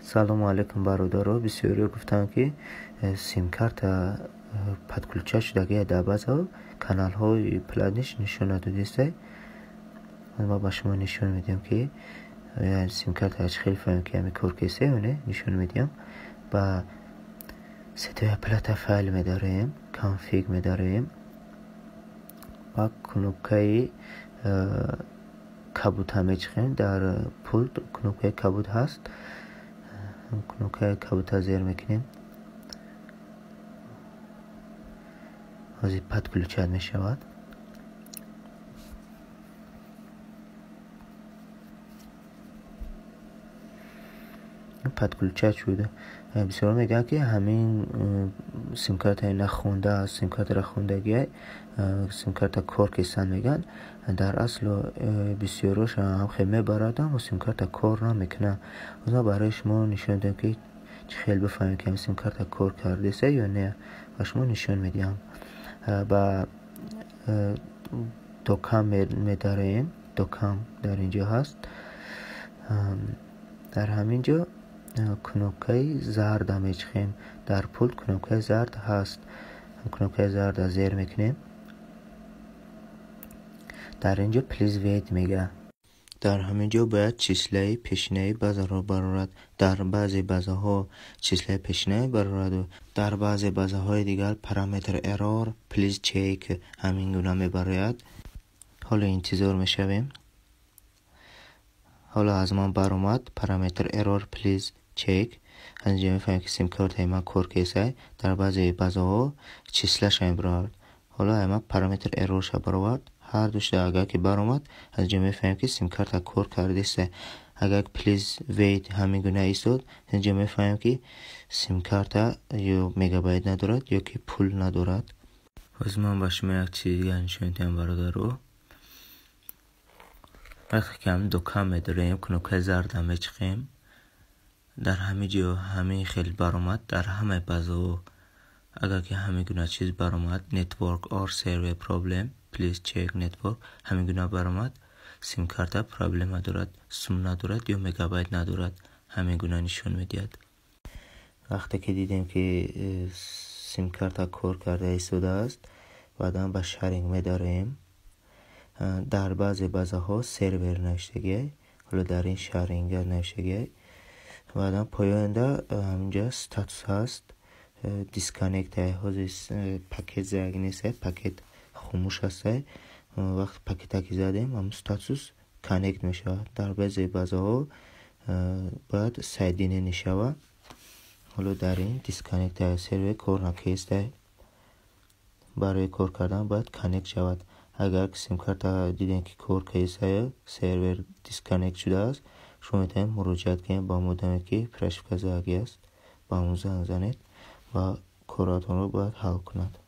سلام علیکم برادرها. بسیاری گفتن که سیم کارت پدکلچه شدگی در بعضا کانال های پلانش نشون نداده. ما با شما نشون میدیم که سیم کارت اچ خیلی فهم که همی کار کیسه اونه نشون میدیم. با ستوی پلات فایل میداریم، کانفیگ میداریم، با کنوکه کبوت همه چخیم در پولت کنوکه کبوت هست. کنوکه کبوت زیر میکنیم، از پدکلچه میشود. پدکلچه شده. بسیار میگن که همین سیم کارت نخونده است، سیم کارت را خوندگی سیم کارت کور کیسن میگن. در اصل بسیاروش هم خیلی میبردن و سیم کارت کور نمیکنه. اونا برای شما نشون دادم که خیلی بفهمید که سیم کارت کور کرده سه یا نه و شما نشون میدیم. با دوکام میداریم، دوکام در اینجا هست. در همینجا کنوکه زرد هم میچخیم، در پول کنوکه زرد هست. کنوکه زرد از زیر میکنیم. در اینجا پلیز وید میگه. در همینجا باید چیسله پیشنهی بازه رو برارد. در بعضی بازه ها چیسله پیشنهی برارد و در بعضی بازه های دیگر پارامتر ارور پلیز چک همین گونه میبراید. حالا انتظار میشویم. حالا از من برآمد پارامتر ارور پلیز چک. اینجا میفهمیم که سیم کارت ما کور کیسه در بعضی بازه ها چیسلش هم برارد. حالا ما پارامتر ارور شو برآورد. هر دوش اگر که برآمد از جمع میفهمیم که سیم کارت کور کرده است. اگر پلیز وید همین گونه ایستاد اینجا میفهمیم که سیم کارت یا مگابایت ندارد یا که پول ندارد. از من با شما یک چیز دیگه نشون میدم برادرو. وقتی که هم دوکام میداریم کنوکه زرد هم میچخیم، در همه جا همه خیلی برآمد. در همه بازه اگر که همین گونه چیز برآمد نتورک اور سرور پرابلم پلیز چک نتورک همین گونه برآمد سیم کارت پرابلم ندارد، سوم ندارد یا مگابایت ندارد. همین گونه نشون میدهد. وقتی که دیدیم که سیم کارت کور کرده ایستاده است بعدا با شارینگ میداریم. در بعضی بازه ها سرور نوشتگی، حالا در این شارینگ نوشتگی. بعدا پایانده همینجا استاتوس هست. دیسکانکت هست، پاکت زنگ نیست، پاکت خاموش هست. وقت پاکت که زدیم هم استاتوس کانکت میشه. در بعضی بازه ها باید سایدین نشود. حالا در این دیسکانکت سرور کور نکیسته. برای کور کردن باید کانکت شود. اگر سیم کارت دیدین که کور کیسه سرور دیسکانکت شده است شما میتونید مراجعت کنید با مودمی که پرشکازه است. با اون زنگ زنید و کوراتون رو باید حل کند.